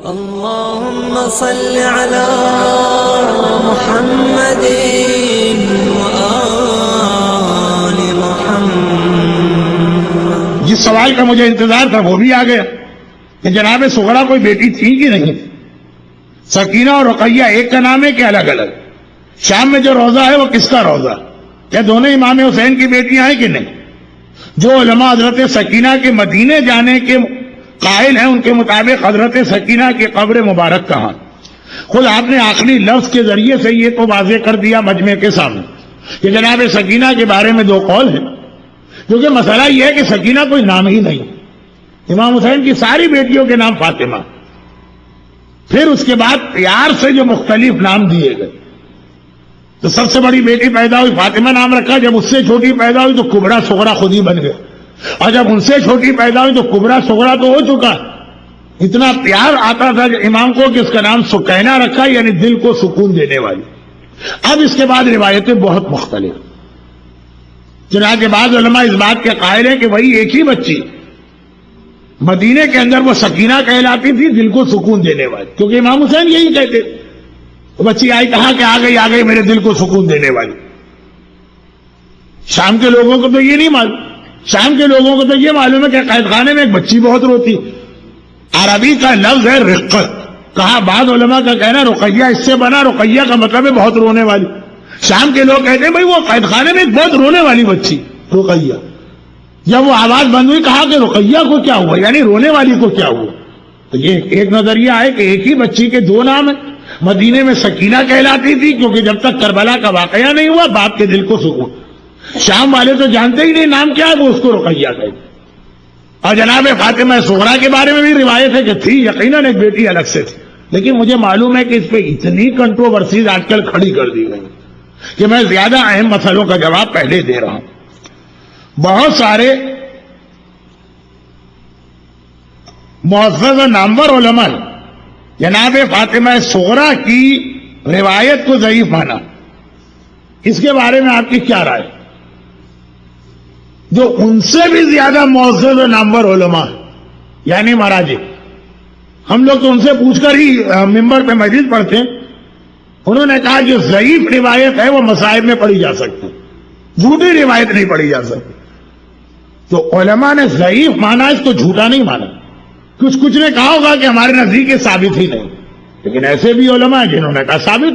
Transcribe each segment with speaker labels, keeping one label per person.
Speaker 1: اللهم صل على محمد وآل محمد۔
Speaker 2: جس سوال کا مجھے انتظار تھا وہ بھی آ گیا کہ جناب صغرا کوئی بیٹی تھی کہ نہیں؟ سکینہ اور رقیہ ایک کا نام ہے کہ الگ الگ؟ شام میں جو روزہ ہے وہ کس کا روزہ؟ کیا دونوں امام حسین کی بیٹیاں ہیں کہ نہیں؟ جو علماء حضرت سکینہ کے مدینے جانے کے قائل ہیں ان کے مطابق حضرت سکینہ کی قبر مبارک کہاں؟ خود آپ نے آخری لفظ کے ذریعے سے یہ تو واضح کر دیا مجمع کے سامنے کہ جناب سکینہ کے بارے میں دو قول ہیں، کیونکہ مسئلہ یہ ہے کہ سکینہ کوئی نام ہی نہیں۔ امام حسین کی ساری بیٹیوں کے نام فاطمہ، پھر اس کے بعد پیار سے جو مختلف نام دیے گئے، تو سب سے بڑی بیٹی پیدا ہوئی فاطمہ نام رکھا، جب اس سے چھوٹی پیدا ہوئی تو کبرا صغرا خود ہی بن گئے، اور جب ان سے چھوٹی پیدا ہوئی تو کبرا صغرا تو ہو چکا۔ اتنا پیار آتا تھا کہ امام کو کہ اس کا نام سکینہ رکھا، یعنی دل کو سکون دینے والی۔ اب اس کے بعد روایتیں بہت مختلف، چنانچہ بعض علماء اس بات کے قائل ہیں کہ وہی ایک ہی بچی مدینے کے اندر وہ سکینہ کہلاتی تھی، دل کو سکون دینے والی، کیونکہ امام حسین یہی کہتے تھے۔ بچی آئی کہا کہ آ گئی میرے دل کو سکون دینے والی۔ شام کے لوگوں کو تو یہ نہیں معلوم، شام کے لوگوں کو تو یہ معلوم ہے کہ قید خانے میں ایک بچی بہت روتی۔ عربی کا لفظ ہے رقت، کہا بعض علماء کا کہنا رقیہ اس سے بنا، رقیہ کا مطلب ہے بہت رونے والی۔ شام کے لوگ کہتے ہیں بھائی وہ قید خانے میں ایک بہت رونے والی بچی رقیہ۔ جب وہ آواز بند ہوئی کہا کہ رقیہ کو کیا ہوا، یعنی رونے والی کو کیا ہوا؟ تو یہ ایک نظریہ ہے کہ ایک ہی بچی کے دو نام ہیں۔ مدینے میں سکینہ کہلاتی تھی کیونکہ جب تک کربلا کا واقعہ نہیں ہوا باپ کے دل کو سکون۔ شام والے تو جانتے ہی نہیں نام کیا ہے، وہ اس کو رقیہ کہتے۔ اور جناب فاطمہ صغرا کے بارے میں بھی روایت ہے کہ تھی، یقیناً ایک بیٹی الگ سے تھی، لیکن مجھے معلوم ہے کہ اس پہ اتنی کنٹروورسیز آج کل کھڑی کر دی گئی کہ میں زیادہ اہم مسئلوں کا جواب پہلے دے رہا ہوں۔ بہت سارے معزز و نامور علماء جناب فاطمہ صغرا کی روایت کو ضعیف مانا۔ اس کے بارے میں آپ کی کیا رائے؟ جو ان سے بھی زیادہ معزز و نامور علماء یعنی مراجع، ہم لوگ تو ان سے پوچھ کر ہی ممبر پہ مجلس پڑھتے ہیں، انہوں نے کہا جو ضعیف روایت ہے وہ مصائب میں پڑھی جا سکتی، جھوٹی روایت نہیں پڑھی جا سکتی۔ تو علماء نے ضعیف مانا، اس کو جھوٹا نہیں مانا۔ کچھ نے کہا ہوگا کہ ہمارے نزدیک یہ ثابت ہی نہیں، لیکن ایسے بھی علماء ہیں جنہوں نے کہا ثابت۔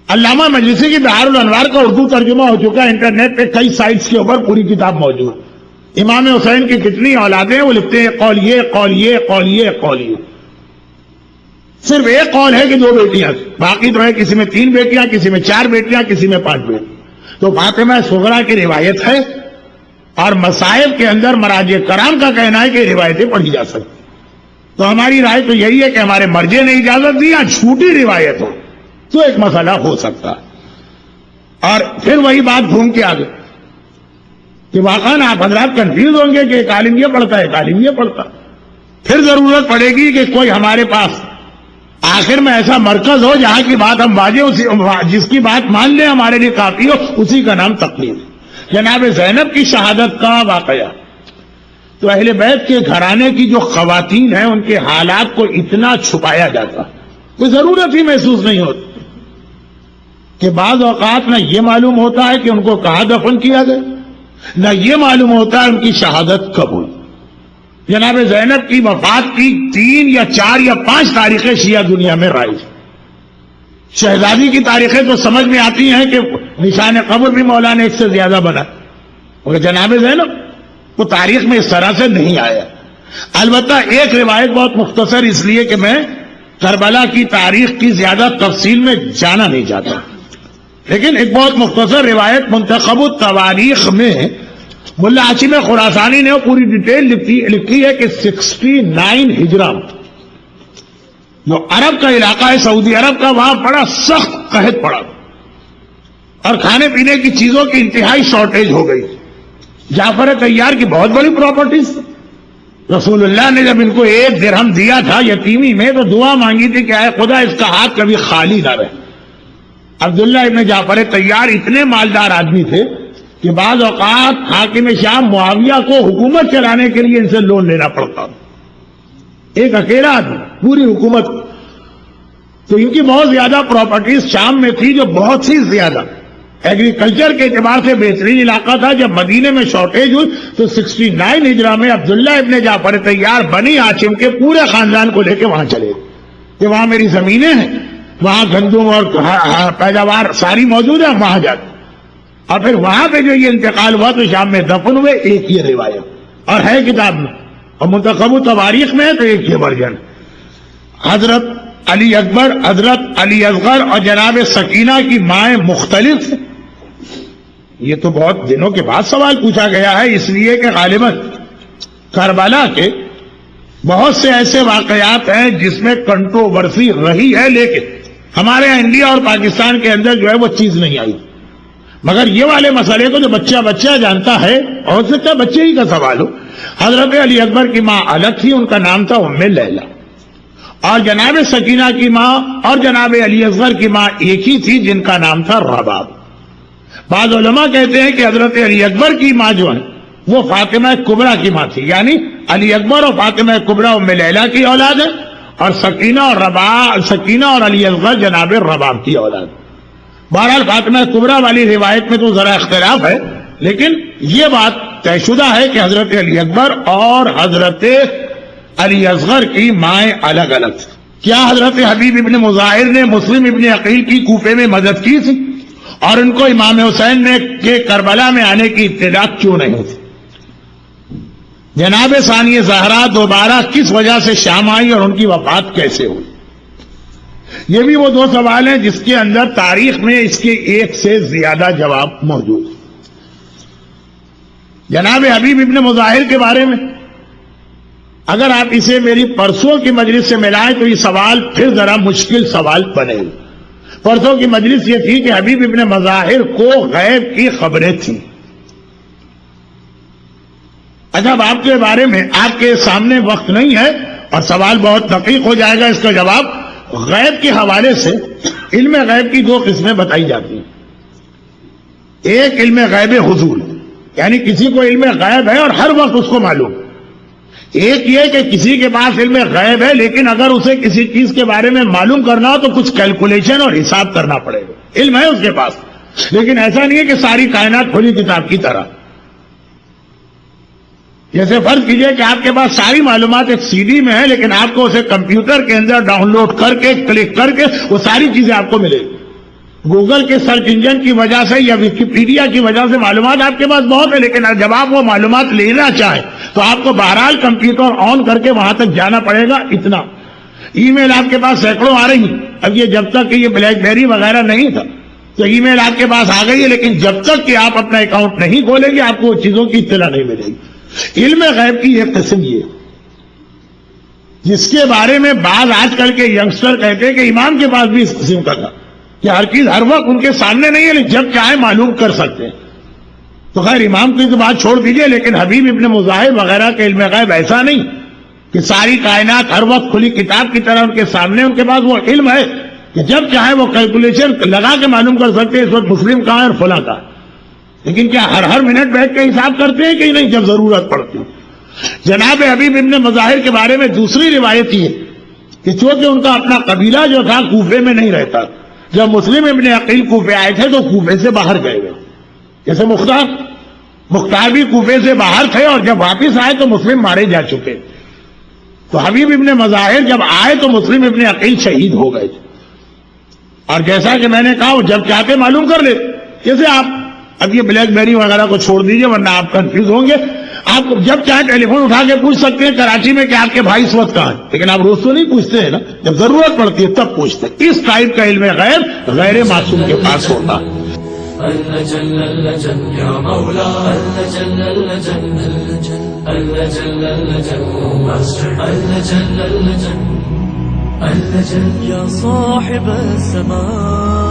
Speaker 2: علامہ مجلسی کی بحار الانوار کا اردو ترجمہ ہو چکا ہے، انٹرنیٹ پہ کئی سائٹس کے اوپر پوری کتاب موجود۔ امام حسین کی کتنی اولادیں وہ لکھتے ہیں قول یہ قول یہ قول یہ قول یہ۔ صرف ایک قول ہے کہ دو بیٹیاں، باقی تو ہے کسی میں 3 بیٹیاں، کسی میں 4 بیٹیاں، کسی میں 5 بیٹیاں۔ تو فاطمہ صغرا کی روایت ہے، اور مصائب کے اندر مراجع کرام کا کہنا ہے کہ روایتیں پڑھی جا سکتی۔ تو ہماری رائے تو یہی ہے کہ ہمارے مرجع نے اجازت دی، یا جھوٹی روایت ہو تو ایک مسئلہ ہو سکتا ہے۔ اور پھر وہی بات گھوم کے آگے کہ واقعاً آپ حضرات کنفیوز ہوں گے کہ ایک عالم یہ پڑھتا ہے ایک عالم یہ پڑھتا۔ پھر ضرورت پڑے گی کہ کوئی ہمارے پاس آخر میں ایسا مرکز ہو جہاں کی بات ہم واجب، جس کی بات مان لیں ہمارے لیے کافی ہو، اسی کا نام تقلید۔ جناب زینب کی شہادت کا واقعہ، تو اہل بیت کے گھرانے کی جو خواتین ہیں ان کے حالات کو اتنا چھپایا جاتا، کوئی ضرورت ہی محسوس نہیں ہوتی کہ بعض اوقات نہ یہ معلوم ہوتا ہے کہ ان کو کہاں دفن کیا گیا، نہ یہ معلوم ہوتا ہے ان کی شہادت کب ہوئی۔ جناب زینب کی وفات کی 3 یا 4 یا 5 تاریخیں شیعہ دنیا میں رائج۔ شہزادی کی تاریخیں تو سمجھ میں آتی ہیں کہ نشان قبر بھی مولا نے 1 سے زیادہ بنا، مگر جناب زینب وہ تاریخ میں اس طرح سے نہیں آیا۔ البتہ ایک روایت بہت مختصر، اس لیے کہ میں کربلا کی تاریخ کی زیادہ تفصیل میں جانا نہیں چاہتا، لیکن ایک بہت مختصر روایت منتخب التواریخ میں ملا عاصم خراسانی نے پوری ڈیٹیل لکھی ہے کہ 69 ہجرہ جو عرب کا علاقہ ہے سعودی عرب کا، وہاں بڑا سخت قحط پڑا اور کھانے پینے کی چیزوں کی انتہائی شارٹیج ہو گئی۔ جعفر طیار کی بہت بڑی پراپرٹیز، رسول اللہ نے جب ان کو 1 درہم دیا تھا یتیمی میں تو دعا مانگی تھی کہ اے خدا اس کا ہاتھ کبھی خالی نہ رہے۔ عبداللہ ابن جعفر طیار اتنے مالدار آدمی تھے کہ بعض اوقات حاکم شام معاویہ کو حکومت چلانے کے لیے ان سے لون لینا پڑتا، ایک اکیلا آدمی پوری حکومت. تو ان کی بہت زیادہ پراپرٹیز شام میں تھی، جو بہت ہی زیادہ ایگریکلچر کے اعتبار سے بہترین علاقہ تھا. جب مدینے میں شارٹیج ہوئی تو 69 ہجرہ میں عبداللہ ابن جعفر طیار بنی ہاشم کے پورے خاندان کو لے کے وہاں چلے کہ وہاں میری زمینیں ہیں، وہاں گندم اور پیداوار ساری موجود ہے، وہاں جاتے. اور پھر وہاں پہ جو یہ انتقال ہوا تو شام میں دفن ہوئے. ایک یہ روایت اور ہے کتاب میں، اور منتخب تواریخ میں ہے تو ایک یہ ورژن. حضرت علی اکبر، حضرت علی اصغر اور جناب سکینہ کی مائیں مختلف ہیں. یہ تو بہت دنوں کے بعد سوال پوچھا گیا ہے، اس لیے کہ غالباً کربلا کے بہت سے ایسے واقعات ہیں جس میں کنٹروورسی رہی ہے، لیکن ہمارے انڈیا اور پاکستان کے اندر جو ہے وہ چیز نہیں آئی. مگر یہ والے مسئلے کو جو بچہ جانتا ہے، ہو سکتا ہے بچے ہی کا سوال ہو. حضرت علی اکبر کی ماں الگ تھی، ان کا نام تھا ام لیلہ، اور جناب سکینہ کی ماں اور جناب علی اصغر کی ماں ایک ہی تھی جن کا نام تھا رباب. بعض علماء کہتے ہیں کہ حضرت علی اکبر کی ماں جو ہے وہ فاطمہ کبریٰ کی ماں تھی، یعنی علی اکبر اور فاطمہ کبریٰ ام لیلہ کی اولاد ہے، اور سکینہ اور علی اصغر جناب رباب کی اولاد. بہرحال فاطمہ کبریٰ والی روایت میں تو ذرا اختلاف ہے، لیکن یہ بات طے شدہ ہے کہ حضرت علی اکبر اور حضرت علی اصغر کی مائیں الگ الگ تھیں. کیا حضرت حبیب ابن مظاہر نے مسلم ابن عقیل کی کوفے میں مدد کی تھی، اور ان کو امام حسین نے کہ کربلا میں آنے کی اطلاع کیوں نہیں تھی؟ جناب ثانی زہرا دوبارہ کس وجہ سے شام آئی اور ان کی وفات کیسے ہوئی؟ یہ بھی وہ دو سوال ہیں جس کے اندر تاریخ میں اس کے ایک سے زیادہ جواب موجود ہیں. جناب حبیب ابن مظاہر کے بارے میں اگر آپ اسے میری پرسوں کی مجلس سے ملائیں تو یہ سوال پھر ذرا مشکل سوال بنے گا. پرسوں کی مجلس یہ تھی کہ حبیب ابن مظاہر کو غیب کی خبریں تھیں. اچھا، آپ کے بارے میں آپ کے سامنے وقت نہیں ہے اور سوال بہت دقیق ہو جائے گا اس کا جواب. غیب کے حوالے سے علم غیب کی دو قسمیں بتائی جاتی ہیں. ایک علم غیب حضور، یعنی کسی کو علم غیب ہے اور ہر وقت اس کو معلوم. ایک یہ کہ کسی کے پاس علم غیب ہے لیکن اگر اسے کسی چیز کے بارے میں معلوم کرنا ہو تو کچھ کیلکولیشن اور حساب کرنا پڑے گا. علم ہے اس کے پاس لیکن ایسا نہیں ہے کہ ساری کائنات کھلی کتاب کی طرح. جیسے فرض کیجئے کہ آپ کے پاس ساری معلومات ایک سی ڈی میں ہے لیکن آپ کو اسے کمپیوٹر کے اندر ڈاؤن لوڈ کر کے کلک کر کے وہ ساری چیزیں آپ کو ملے گی. گوگل کے سرچ انجن کی وجہ سے یا ویکیپیڈیا کی وجہ سے معلومات آپ کے پاس بہت ہے، لیکن جب آپ وہ معلومات لینا چاہیں تو آپ کو بہرحال کمپیوٹر آن کر کے وہاں تک جانا پڑے گا. اتنا ای میل آپ کے پاس سینکڑوں آ رہی ہیں. اب یہ جب تک کہ یہ بلیک بیری وغیرہ نہیں تھا تو ای میل آپ کے پاس آ گئی ہے، لیکن جب تک کہ آپ اپنا اکاؤنٹ نہیں کھولیں گے آپ کو چیزوں کی اطلاع نہیں ملے گی. علم غیب کی ایک قسم یہ جس کے بارے میں بعض آج کل کے ینگسٹر کہتے ہیں کہ امام کے پاس بھی اس قسم کا تھا کہ ہر چیز ہر وقت ان کے سامنے نہیں ہے، جب چاہے معلوم کر سکتے ہیں. تو خیر امام کی تو بات چھوڑ دیجئے، لیکن حبیب ابن مظاہر وغیرہ کے علم غیب ایسا نہیں کہ ساری کائنات ہر وقت کھلی کتاب کی طرح ان کے سامنے. ان کے پاس وہ علم ہے کہ جب چاہے وہ کیلکولیشن لگا کے معلوم کر سکتے ہیں اس وقت مسلم کہاں ہے اور فلاں کہاں ہے. لیکن کیا ہر منٹ بیٹھ کے حساب کرتے ہیں کہ نہیں جب ضرورت پڑتی ہے. جناب حبیب ابن مظاہر کے بارے میں دوسری روایت یہ کہ چونکہ ان کا اپنا قبیلہ جو تھا کوفے میں نہیں رہتا، جب مسلم ابن عقیل کوفے آئے تھے تو کوفے سے باہر گئے ہوئے. جیسے مختار بھی کوفے سے باہر تھے اور جب واپس آئے تو مسلم مارے جا چکے. تو حبیب ابن مظاہر جب آئے تو مسلم ابن عقیل شہید ہو گئے تھے. اور جیسا کہ میں نے کہا وہ جب چاہتے معلوم کر لے. جیسے آپ اب یہ بلیک بیری وغیرہ کو چھوڑ دیجئے ورنہ آپ کنفیوز ہوں گے. آپ جب چاہے ٹیلی فون اٹھا کے پوچھ سکتے ہیں کراچی میں کہ آپ کے بھائی اس وقت کہاں ہیں، لیکن آپ روز تو نہیں پوچھتے ہیں نا، جب ضرورت پڑتی ہے تب پوچھتے ہیں. اس ٹائپ کا علم غیب غیر معصوم کے پاس ہوتا ہے.
Speaker 1: يا صاحب السماء